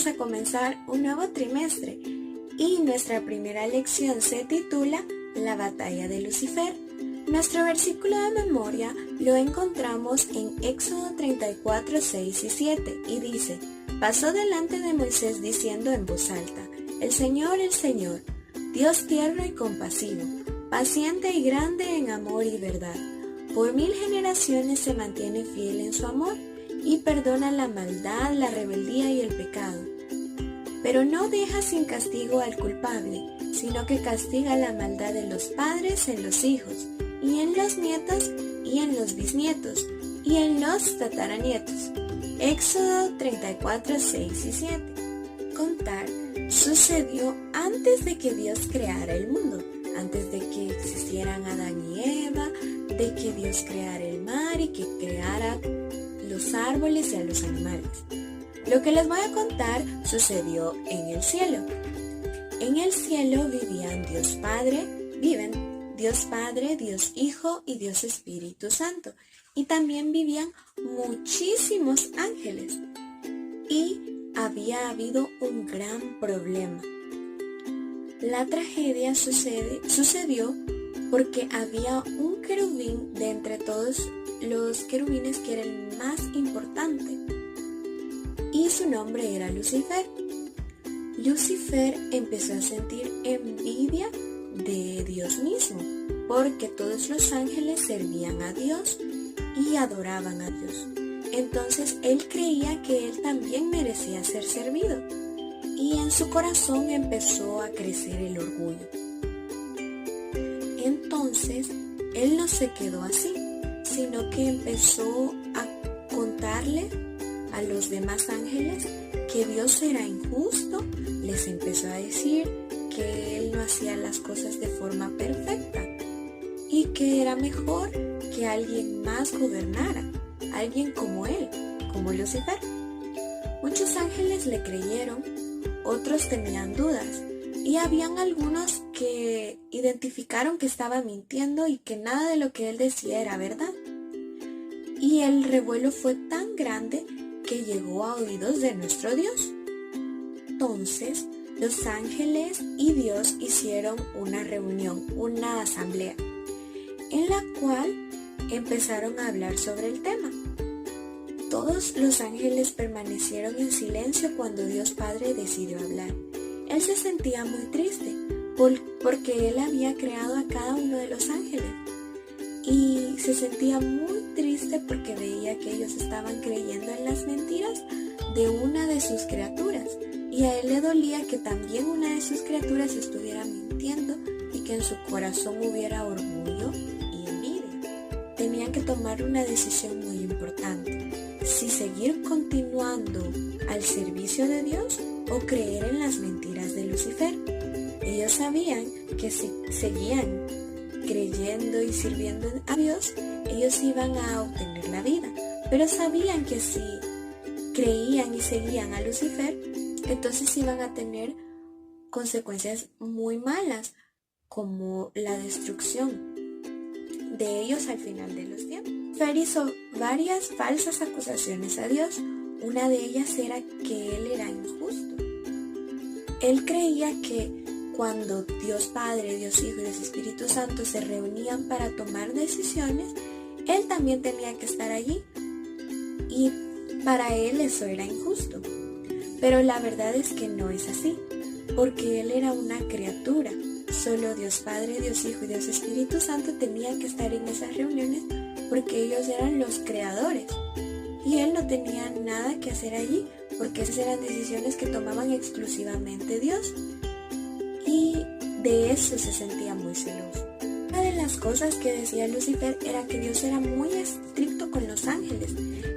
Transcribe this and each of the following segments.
vamos a comenzar un nuevo trimestre y nuestra primera lección se titula La batalla de Lucifer. Nuestro versículo de memoria lo encontramos en Éxodo 34, 6 y 7 y dice: Pasó delante de Moisés diciendo en voz alta: el Señor, Dios tierno y compasivo, paciente y grande en amor y verdad, por 1000 generaciones se mantiene fiel en su amor y perdona la maldad, la rebeldía y el pecado. Pero no deja sin castigo al culpable, sino que castiga la maldad de los padres en los hijos, y en los nietos, y en los bisnietos, y en los tataranietos. Éxodo 34, 6 y 7. Contar sucedió antes de que Dios creara el mundo, antes de que existieran Adán y Eva, de que Dios creara el mar y que creara los árboles y a los animales. Lo que les voy a contar sucedió en el cielo. En el cielo viven Dios Padre, Dios Hijo y Dios Espíritu Santo. Y también vivían muchísimos ángeles. Y había habido un gran problema. La tragedia sucedió porque había un querubín de entre todos los querubines que era el más importante. Y su nombre era Lucifer. Lucifer empezó a sentir envidia de Dios mismo, porque todos los ángeles servían a Dios y adoraban a Dios. Entonces él creía que él también merecía ser servido, y en su corazón empezó a crecer el orgullo. Entonces él no se quedó así, sino que empezó a contarle a los demás ángeles que Dios era injusto. Les empezó a decir que él no hacía las cosas de forma perfecta y que era mejor que alguien más gobernara, alguien como él, como Lucifer. Muchos ángeles le creyeron, otros tenían dudas y habían algunos que identificaron que estaba mintiendo y que nada de lo que él decía era verdad. Y el revuelo fue tan grande que llegó a oídos de nuestro Dios. Entonces, los ángeles y Dios hicieron una reunión, una asamblea, en la cual empezaron a hablar sobre el tema. Todos los ángeles permanecieron en silencio cuando Dios Padre decidió hablar. Él se sentía muy triste porque él había creado a cada uno de los ángeles y se sentía muy triste porque veía que ellos estaban creyendo en las mentiras de una de sus criaturas, y a él le dolía que también una de sus criaturas estuviera mintiendo y que en su corazón hubiera orgullo y envidia. Tenían que tomar una decisión muy importante: si seguir continuando al servicio de Dios o creer en las mentiras de Lucifer. Ellos sabían que si seguían creyendo y sirviendo a Dios, ellos iban a obtener la vida, pero sabían que si creían y seguían a Lucifer, entonces iban a tener consecuencias muy malas, como la destrucción de ellos al final de los tiempos. Lucifer hizo varias falsas acusaciones a Dios. Una de ellas era que él era injusto. Él creía que cuando Dios Padre, Dios Hijo y Dios Espíritu Santo se reunían para tomar decisiones, él también tenía que estar allí, y para él eso era injusto. Pero la verdad es que no es así, porque él era una criatura. Solo Dios Padre, Dios Hijo y Dios Espíritu Santo tenían que estar en esas reuniones porque ellos eran los creadores, y él no tenía nada que hacer allí, porque esas eran decisiones que tomaban exclusivamente Dios, y de eso se sentía muy celoso. Una de las cosas que decía Lucifer era que Dios era muy estricto con los ángeles,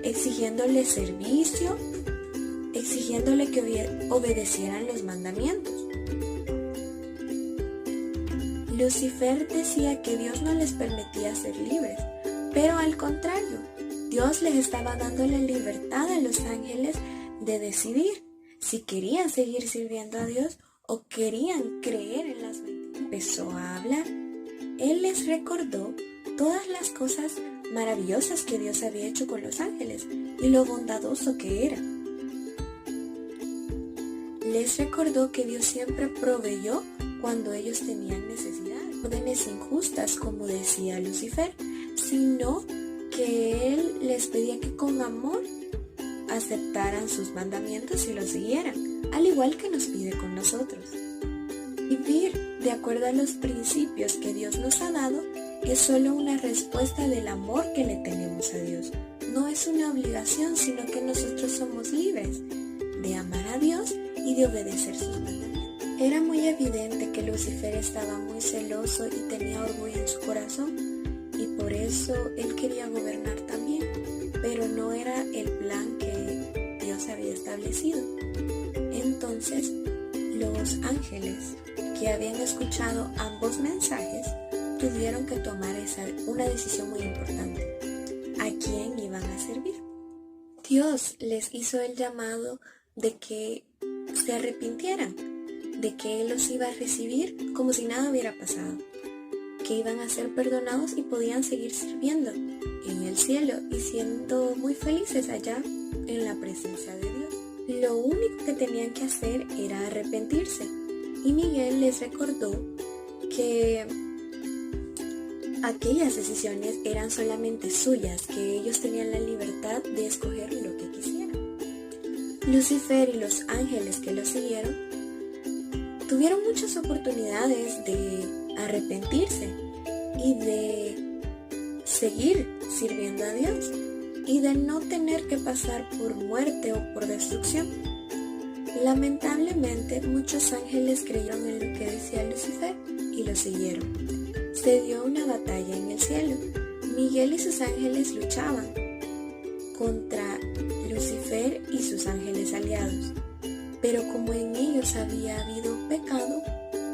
exigiéndole servicio, exigiéndole que obedecieran los mandamientos. Lucifer decía que Dios no les permitía ser libres, pero al contrario, Dios les estaba dando la libertad a los ángeles de decidir si querían seguir sirviendo a Dios o querían creer en las mentiras. Empezó a hablar. Él les recordó todas las cosas maravillosas que Dios había hecho con los ángeles y lo bondadoso que era. les recordó que Dios siempre proveyó cuando ellos tenían necesidad. Órdenes injustas, como decía Lucifer, sino que Él les pedía que con amor aceptaran sus mandamientos y los siguieran, al igual que nos pide con nosotros. Vivir de acuerdo a los principios que Dios nos ha dado es solo una respuesta del amor que le tenemos a Dios. No es una obligación, sino que nosotros somos libres de amar a Dios y de obedecer sus mandamientos. Era muy evidente que Lucifer estaba muy celoso y tenía orgullo en su corazón, y por eso él quería gobernar también, pero no era el plan que Dios había establecido. Entonces, los ángeles que habían escuchado ambos mensajes tuvieron que tomar una decisión muy importante. ¿A quién iban a servir? Dios les hizo el llamado de que se arrepintieran, de que Él los iba a recibir como si nada hubiera pasado, que iban a ser perdonados y podían seguir sirviendo en el cielo y siendo muy felices allá en la presencia de Dios. Lo único que tenían que hacer era arrepentirse, y Miguel les recordó que aquellas decisiones eran solamente suyas, que ellos tenían la libertad de escoger lo que quisieran. Lucifer y los ángeles que lo siguieron tuvieron muchas oportunidades de arrepentirse y de seguir sirviendo a Dios y de no tener que pasar por muerte o por destrucción. Lamentablemente, muchos ángeles creyeron en lo que decía Lucifer y lo siguieron. Se dio una batalla en el cielo. Miguel y sus ángeles luchaban contra Lucifer y sus ángeles aliados. Pero como en ellos había habido pecado,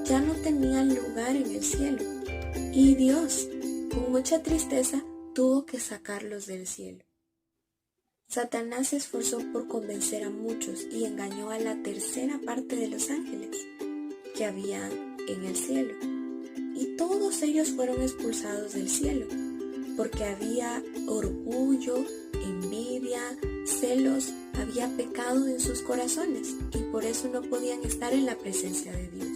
ya no tenían lugar en el cielo. Y Dios, con mucha tristeza, tuvo que sacarlos del cielo. Satanás se esforzó por convencer a muchos y engañó a la tercera parte de los ángeles que había en el cielo. Y todos ellos fueron expulsados del cielo, porque había orgullo, envidia, celos, había pecado en sus corazones, y por eso no podían estar en la presencia de Dios.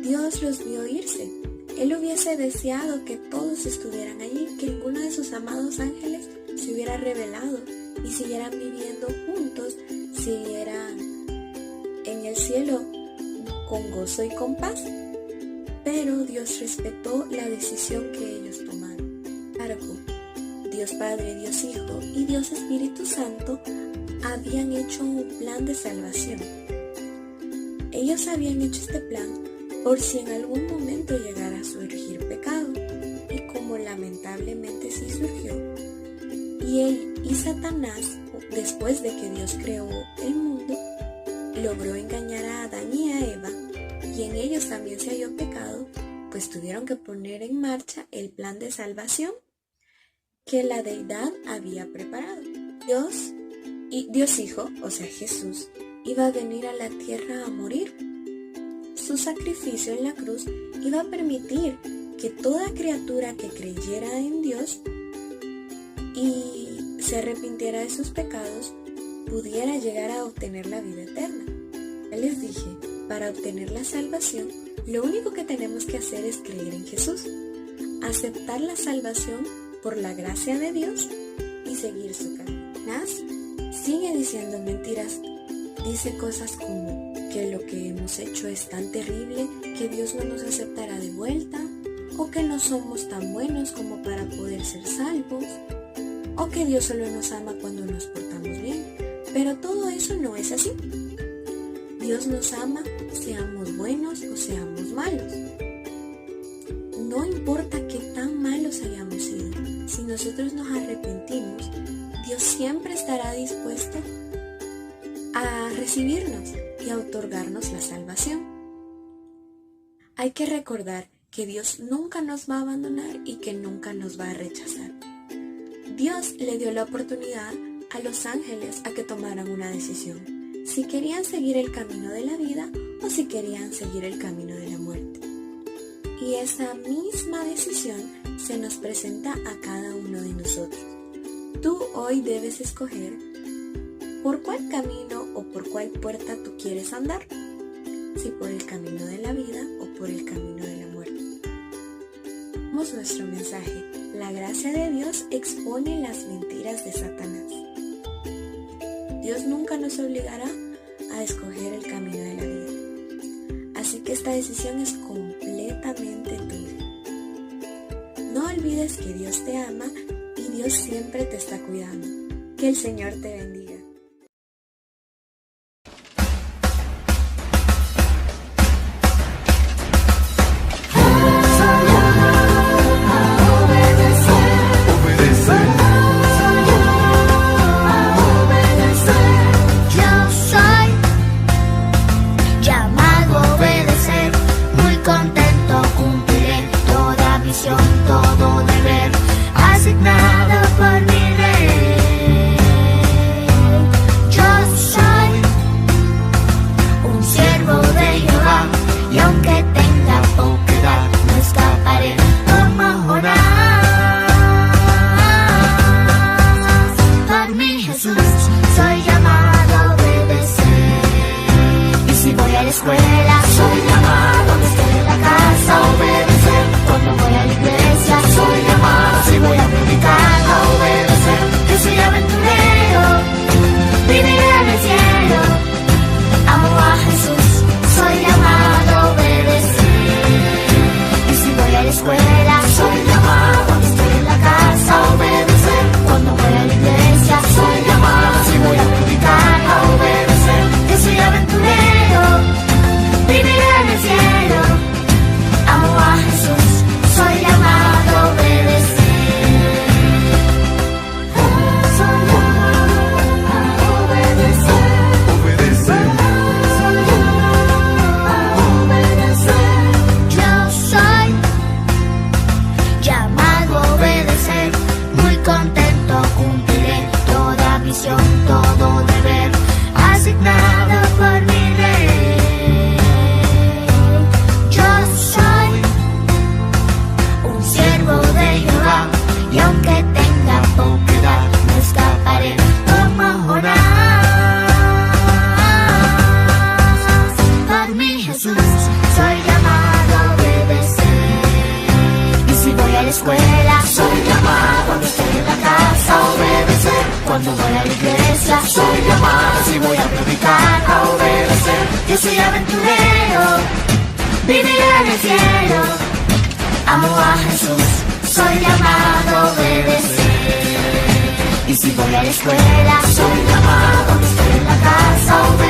Dios los vio irse. Él hubiese deseado que todos estuvieran allí, que ninguno de sus amados ángeles se hubiera rebelado y siguieran viviendo juntos, siguieran en el cielo con gozo y con paz. Pero Dios respetó la decisión que ellos tomaron. Cargo, Dios Padre, Dios Hijo y Dios Espíritu Santo habían hecho un plan de salvación. Ellos habían hecho este plan por si en algún momento llegara a surgir pecado, y como lamentablemente sí surgió, y él y Satanás, después de que Dios creó el mundo, logró engañar a Adán y a Eva, y en ellos también se halló pecado, pues tuvieron que poner en marcha el plan de salvación que la deidad había preparado. Dios Hijo, o sea Jesús, iba a venir a la tierra a morir. Su sacrificio en la cruz iba a permitir que toda criatura que creyera en Dios y se arrepintiera de sus pecados pudiera llegar a obtener la vida eterna. Ya les dije, para obtener la salvación, lo único que tenemos que hacer es creer en Jesús, aceptar la salvación por la gracia de Dios y seguir su camino. Satanás sigue diciendo mentiras, dice cosas como que lo que hemos hecho es tan terrible que Dios no nos aceptará de vuelta, o que no somos tan buenos como para poder ser salvos, o que Dios solo nos ama cuando nos portamos bien. Pero todo eso no es así. Dios nos ama, seamos buenos o seamos malos. No importa qué tan malos hayamos sido, si nosotros nos arrepentimos, Dios siempre estará dispuesto a recibirnos y a otorgarnos la salvación. Hay que recordar que Dios nunca nos va a abandonar y que nunca nos va a rechazar. Dios le dio la oportunidad a los ángeles a que tomaran una decisión, si querían seguir el camino de la vida o si querían seguir el camino de la muerte. Y esa misma decisión se nos presenta a cada uno de nosotros. Tú hoy debes escoger por cuál camino o por cuál puerta tú quieres andar, si por el camino de la vida o por el camino de la muerte. Vamos a nuestro mensaje. La gracia de Dios expone las mentiras de Satanás. Dios nunca nos obligará a escoger el camino de la vida. Así que esta decisión es completamente tuya. No olvides que Dios te ama y Dios siempre te está cuidando. Que el Señor te bendiga. Todo deber asignado por mi rey. Yo soy un siervo de Jehová, y aunque tenga poca edad, no escaparé como Jonás. Por mi Jesús soy llamado a obedecer. Y si voy a la escuela, soy llamado a estar en la casa a obedecer. Cuando voy a la iglesia, soy llamado, si voy a predicar, a obedecer. Yo soy aventurero, viviré en el cielo. Amo a Jesús, soy llamado a obedecer. Y si voy a la escuela, soy llamado, estoy en la casa a obedecer. Cuando voy a la iglesia, soy llamado, si voy a predicar, a obedecer. Yo soy aventurero, viviré en el cielo. Amo a Jesús, soy llamado a obedecer. Soy llamado a obedecer. Soy llamado a obedecer. Yo soy llamado a obedecer. Muy contento cumpliré toda misión, todo deber asignado por mi rey. Yo soy un siervo de Jehová, y aunque tenga poca edad, no escaparé como Jonás. Por mi Jesús soy llamado a obedecer. Y si voy a la escuela, soy llamado cuando estoy en la casa a obedecer. Cuando voy a la iglesia, soy llamado, si voy a predicar, a obedecer. Yo soy aventurero, viviré en el cielo. Amo a Jesús, soy llamado a obedecer. Y si voy a la escuela, soy llamado, estoy en la casa a obedecer.